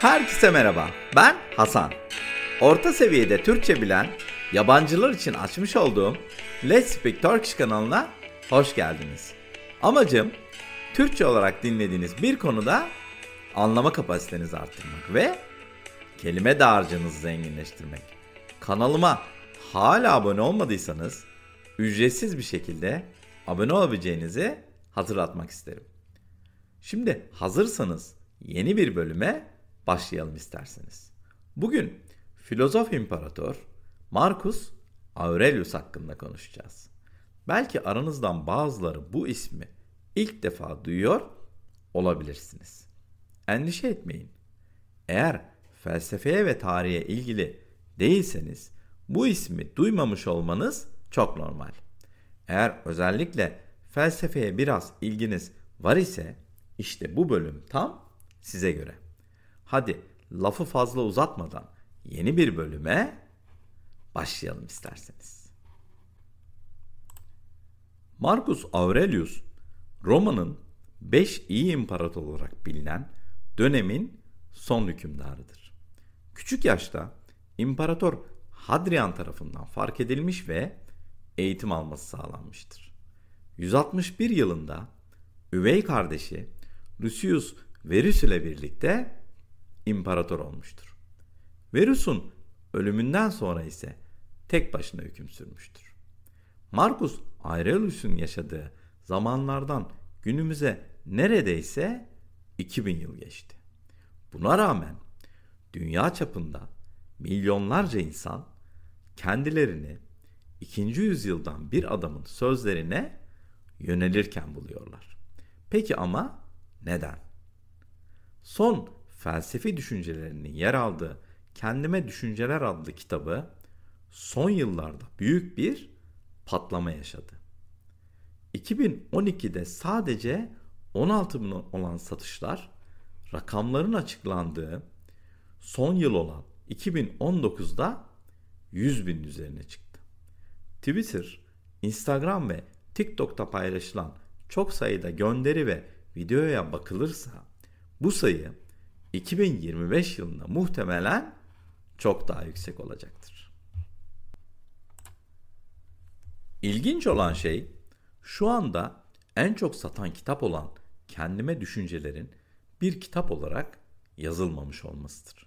Herkese merhaba, ben Hasan. Orta seviyede Türkçe bilen, yabancılar için açmış olduğum Let's Speak Turkish kanalına hoş geldiniz. Amacım, Türkçe olarak dinlediğiniz bir konuda anlama kapasitenizi arttırmak ve kelime dağarcığınızı zenginleştirmek. Kanalıma hala abone olmadıysanız, ücretsiz bir şekilde abone olabileceğinizi hatırlatmak isterim. Şimdi hazırsanız yeni bir bölüme başlayalım isterseniz. Bugün filozof imparator Marcus Aurelius hakkında konuşacağız. Belki aranızdan bazıları bu ismi ilk defa duyuyor olabilirsiniz. Endişe etmeyin. Eğer felsefeye ve tarihe ilgili değilseniz bu ismi duymamış olmanız çok normal. Eğer özellikle felsefeye biraz ilginiz var ise işte bu bölüm tam size göre. Hadi lafı fazla uzatmadan yeni bir bölüme başlayalım isterseniz. Marcus Aurelius, Roma'nın 5 iyi imparator olarak bilinen dönemin son hükümdarıdır. Küçük yaşta İmparator Hadrian tarafından fark edilmiş ve eğitim alması sağlanmıştır. 161 yılında üvey kardeşi Lucius Verus ile birlikte imparator olmuştur. Verus'un ölümünden sonra ise tek başına hüküm sürmüştür. Marcus Aurelius'un yaşadığı zamanlardan günümüze neredeyse 2000 yıl geçti. Buna rağmen dünya çapında milyonlarca insan kendilerini 2. yüzyıldan bir adamın sözlerine yönelirken buluyorlar. Peki ama neden? Son felsefi düşüncelerinin yer aldığı Kendime Düşünceler adlı kitabı son yıllarda büyük bir patlama yaşadı. 2012'de sadece 16 bin olan satışlar, rakamların açıklandığı son yıl olan 2019'da 100 bin üzerine çıktı. Twitter, Instagram ve TikTok'ta paylaşılan çok sayıda gönderi ve videoya bakılırsa bu sayı 2025 yılında muhtemelen çok daha yüksek olacaktır. İlginç olan şey, şu anda en çok satan kitap olan Kendime Düşüncelerin bir kitap olarak yazılmamış olmasıdır.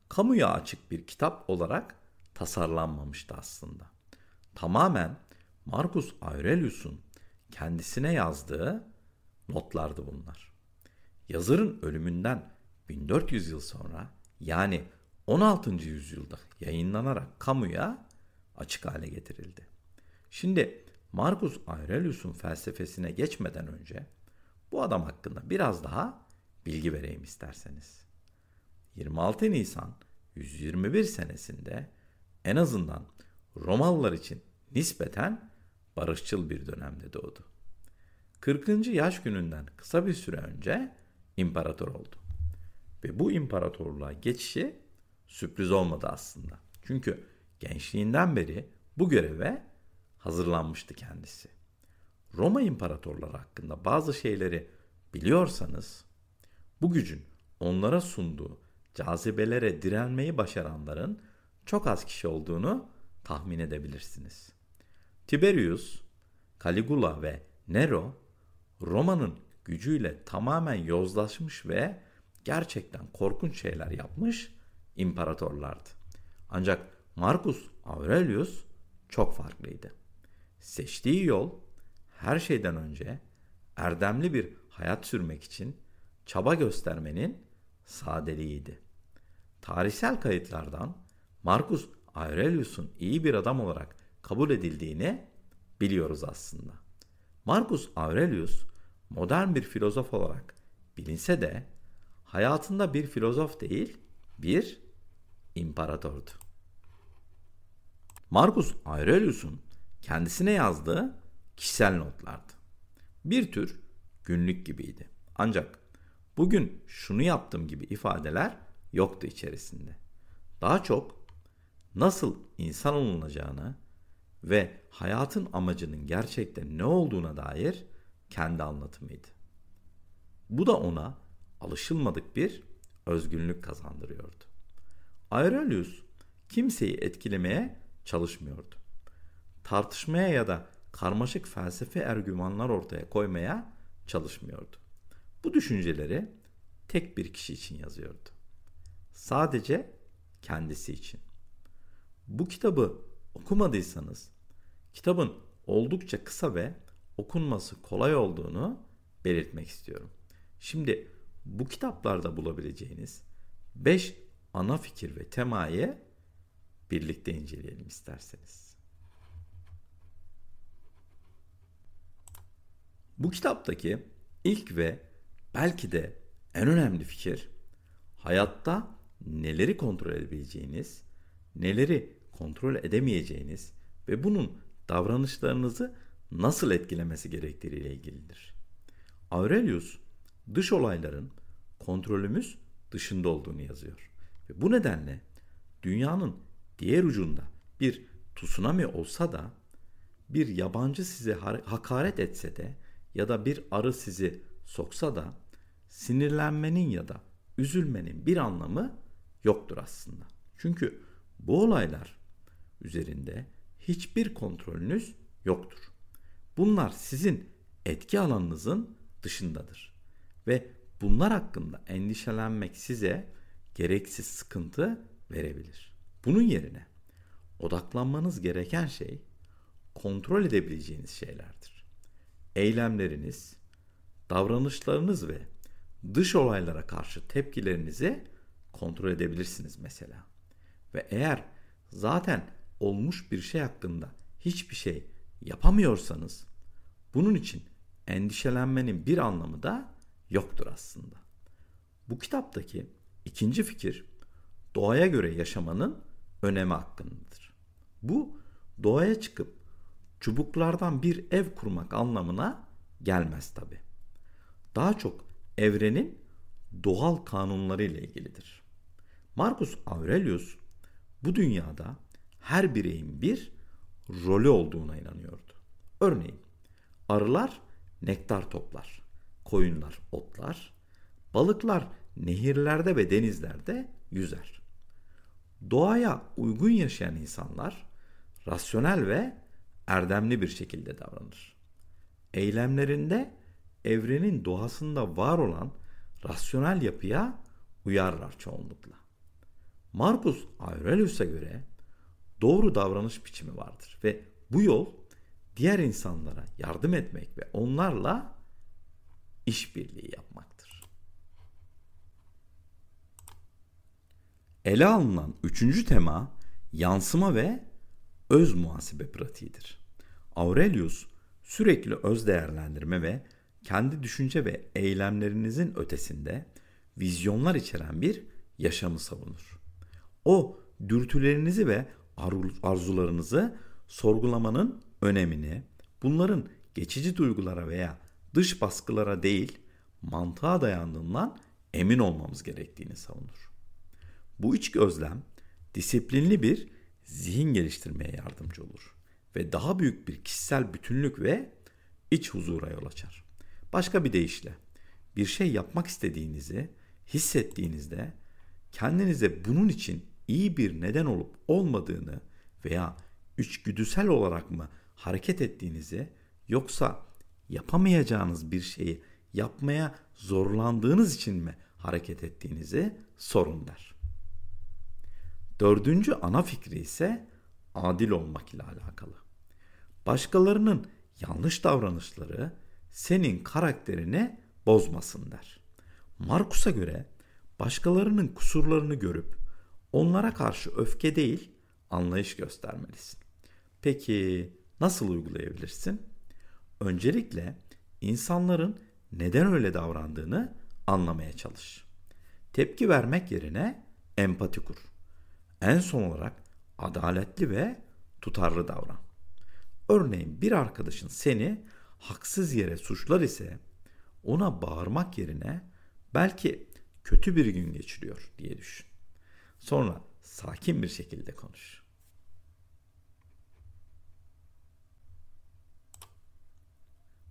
Kamuya açık bir kitap olarak tasarlanmamıştı aslında. Tamamen Marcus Aurelius'un kendisine yazdığı notlardı bunlar. Yazarın ölümünden 1400 yıl sonra, yani 16. yüzyılda yayınlanarak kamuya açık hale getirildi. Şimdi Marcus Aurelius'un felsefesine geçmeden önce bu adam hakkında biraz daha bilgi vereyim isterseniz. 26 Nisan 121 senesinde en azından Romalılar için nispeten barışçıl bir dönemde doğdu. 40. yaş gününden kısa bir süre önce imparator oldu. Ve bu imparatorluğa geçişi sürpriz olmadı aslında. Çünkü gençliğinden beri bu göreve hazırlanmıştı kendisi. Roma imparatorları hakkında bazı şeyleri biliyorsanız, bu gücün onlara sunduğu cazibelere direnmeyi başaranların çok az kişi olduğunu tahmin edebilirsiniz. Tiberius, Caligula ve Nero, Roma'nın gücüyle tamamen yozlaşmış ve gerçekten korkunç şeyler yapmış imparatorlardı. Ancak Marcus Aurelius çok farklıydı. Seçtiği yol her şeyden önce erdemli bir hayat sürmek için çaba göstermenin sadeliğiydi. Tarihsel kayıtlardan Marcus Aurelius'un iyi bir adam olarak kabul edildiğini biliyoruz aslında. Marcus Aurelius modern bir filozof olarak bilinse de hayatında bir filozof değil, bir imparatordu. Marcus Aurelius'un kendisine yazdığı kişisel notlardı. Bir tür günlük gibiydi. Ancak bugün şunu yaptım gibi ifadeler yoktu içerisinde. Daha çok nasıl insan olunacağını ve hayatın amacının gerçekten ne olduğuna dair kendi anlatımıydı. Bu da ona alışılmadık bir özgünlük kazandırıyordu. Aurelius kimseyi etkilemeye çalışmıyordu. Tartışmaya ya da karmaşık felsefi argümanlar ortaya koymaya çalışmıyordu. Bu düşünceleri tek bir kişi için yazıyordu. Sadece kendisi için. Bu kitabı okumadıysanız, kitabın oldukça kısa ve okunması kolay olduğunu belirtmek istiyorum. Şimdi bu kitaplarda bulabileceğiniz 5 ana fikir ve temayı birlikte inceleyelim isterseniz. Bu kitaptaki ilk ve belki de en önemli fikir, hayatta neleri kontrol edebileceğiniz, neleri kontrol edemeyeceğiniz ve bunun davranışlarınızı nasıl etkilemesi gerektiği ile ilgilidir. Aurelius, dış olayların kontrolümüz dışında olduğunu yazıyor. Ve bu nedenle dünyanın diğer ucunda bir tsunami olsa da, bir yabancı size hakaret etse de ya da bir arı sizi soksa da sinirlenmenin ya da üzülmenin bir anlamı yoktur aslında. Çünkü bu olaylar üzerinde hiçbir kontrolünüz yoktur. Bunlar sizin etki alanınızın dışındadır. Ve bunlar hakkında endişelenmek size gereksiz sıkıntı verebilir. Bunun yerine odaklanmanız gereken şey kontrol edebileceğiniz şeylerdir. Eylemleriniz, davranışlarınız ve dış olaylara karşı tepkilerinizi kontrol edebilirsiniz mesela. Ve eğer zaten olmuş bir şey hakkında hiçbir şey yapamıyorsanız, bunun için endişelenmenin bir anlamı da yoktur aslında. Bu kitaptaki ikinci fikir, doğaya göre yaşamanın önemi hakkındadır. Bu, doğaya çıkıp çubuklardan bir ev kurmak anlamına gelmez tabii. Daha çok evrenin doğal kanunları ile ilgilidir. Marcus Aurelius bu dünyada her bireyin bir rolü olduğuna inanıyordu. Örneğin arılar nektar toplar, koyunlar otlar, balıklar nehirlerde ve denizlerde yüzer. Doğaya uygun yaşayan insanlar rasyonel ve erdemli bir şekilde davranır. Eylemlerinde evrenin doğasında var olan rasyonel yapıya uyarlar çoğunlukla. Marcus Aurelius'a göre doğru davranış biçimi vardır ve bu yol diğer insanlara yardım etmek ve onlarla işbirliği yapmaktır. Ele alınan üçüncü tema yansıma ve öz muhasebe pratiğidir. Aurelius sürekli öz değerlendirme ve kendi düşünce ve eylemlerinizin ötesinde vizyonlar içeren bir yaşamı savunur. O, dürtülerinizi ve arzularınızı sorgulamanın önemini, bunların geçici duygulara veya dış baskılara değil, mantığa dayandığından emin olmamız gerektiğini savunur. Bu iç gözlem, disiplinli bir zihin geliştirmeye yardımcı olur ve daha büyük bir kişisel bütünlük ve iç huzura yol açar. Başka bir deyişle, bir şey yapmak istediğinizi hissettiğinizde kendinize bunun için iyi bir neden olup olmadığını veya içgüdüsel olarak mı hareket ettiğinizi yoksa yapamayacağınız bir şeyi yapmaya zorlandığınız için mi hareket ettiğinizi sorun der. Dördüncü ana fikri ise adil olmak ile alakalı. Başkalarının yanlış davranışları senin karakterini bozmasın der. Marcus'a göre başkalarının kusurlarını görüp onlara karşı öfke değil, anlayış göstermelisin. Peki nasıl uygulayabilirsin? Öncelikle insanların neden öyle davrandığını anlamaya çalış. Tepki vermek yerine empati kur. En son olarak adaletli ve tutarlı davran. Örneğin bir arkadaşın seni haksız yere suçlar ise ona bağırmak yerine belki kötü bir gün geçiriyor diye düşün. Sonra sakin bir şekilde konuş.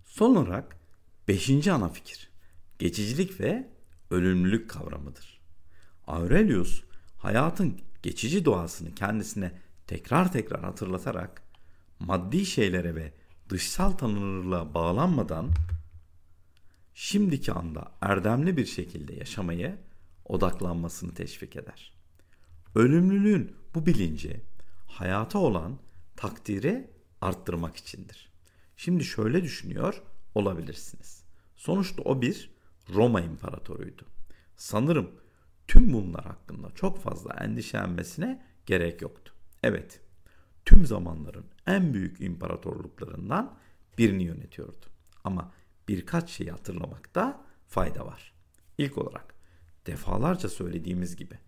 Son olarak 5. ana fikir, geçicilik ve ölümlülük kavramıdır. Aurelius hayatın geçici doğasını kendisine tekrar tekrar hatırlatarak maddi şeylere ve dışsal tanınırlığa bağlanmadan şimdiki anda erdemli bir şekilde yaşamaya odaklanmasını teşvik eder. Ölümlülüğün bu bilinci hayata olan takdiri arttırmak içindir. Şimdi şöyle düşünüyor olabilirsiniz. Sonuçta o bir Roma imparatoruydu. Sanırım tüm bunlar hakkında çok fazla endişelenmesine gerek yoktu. Evet, tüm zamanların en büyük imparatorluklarından birini yönetiyordu. Ama birkaç şeyi hatırlamakta fayda var. İlk olarak defalarca söylediğimiz gibi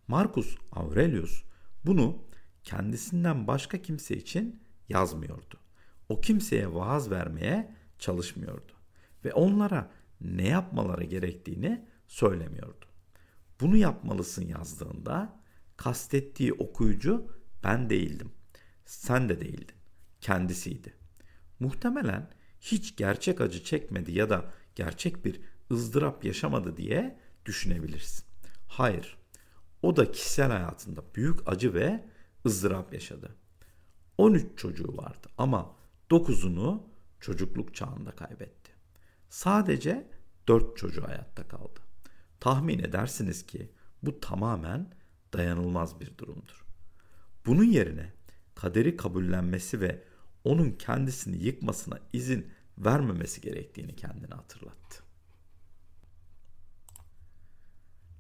Marcus Aurelius bunu kendisinden başka kimse için yazmıyordu. O kimseye vaaz vermeye çalışmıyordu ve onlara ne yapmaları gerektiğini söylemiyordu. Bunu yapmalısın yazdığında kastettiği okuyucu ben değildim. Sen de değildin. Kendisiydi. Muhtemelen hiç gerçek acı çekmedi ya da gerçek bir ızdırap yaşamadı diye düşünebilirsin. Hayır. O da kişisel hayatında büyük acı ve ızdırap yaşadı. 13 çocuğu vardı ama 9'unu çocukluk çağında kaybetti. Sadece 4 çocuğu hayatta kaldı. Tahmin edersiniz ki bu tamamen dayanılmaz bir durumdur. Bunun yerine kaderi kabullenmesi ve onun kendisini yıkmasına izin vermemesi gerektiğini kendine hatırlattı.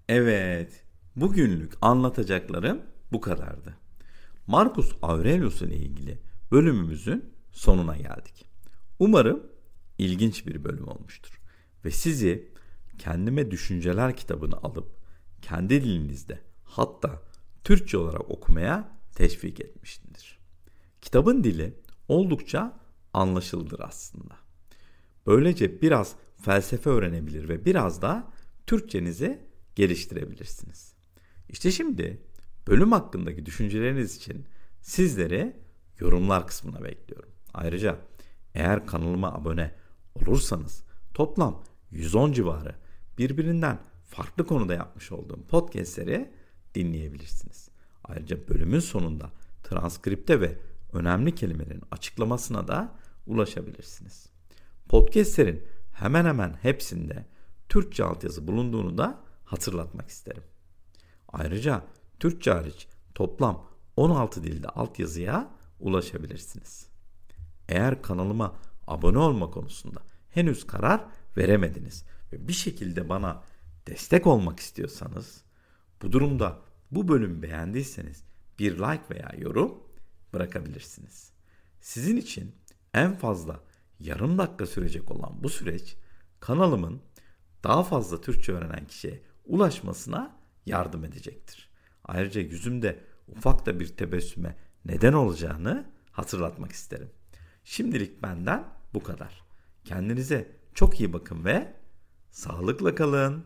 Evet, bugünlük anlatacaklarım bu kadardı. Marcus Aurelius ile ilgili bölümümüzün sonuna geldik. Umarım ilginç bir bölüm olmuştur ve sizi Kendime Düşünceler kitabını alıp kendi dilinizde hatta Türkçe olarak okumaya teşvik etmiştir. Kitabın dili oldukça anlaşılır aslında. Böylece biraz felsefe öğrenebilir ve biraz da Türkçenizi geliştirebilirsiniz. İşte şimdi bölüm hakkındaki düşünceleriniz için sizleri yorumlar kısmına bekliyorum. Ayrıca eğer kanalıma abone olursanız toplam 110 civarı birbirinden farklı konuda yapmış olduğum podcastleri dinleyebilirsiniz. Ayrıca bölümün sonunda transkripte ve önemli kelimelerin açıklamasına da ulaşabilirsiniz. Podcastlerin hemen hemen hepsinde Türkçe altyazı bulunduğunu da hatırlatmak isterim. Ayrıca Türkçe hariç toplam 16 dilde altyazıya ulaşabilirsiniz. Eğer kanalıma abone olma konusunda henüz karar veremediniz ve bir şekilde bana destek olmak istiyorsanız, bu durumda bu bölümü beğendiyseniz bir like veya yorum bırakabilirsiniz. Sizin için en fazla yarım dakika sürecek olan bu süreç kanalımın daha fazla Türkçe öğrenen kişiye ulaşmasına yardım edecektir. Ayrıca yüzümde ufak da bir tebessüme neden olacağını hatırlatmak isterim. Şimdilik benden bu kadar. Kendinize çok iyi bakın ve sağlıkla kalın.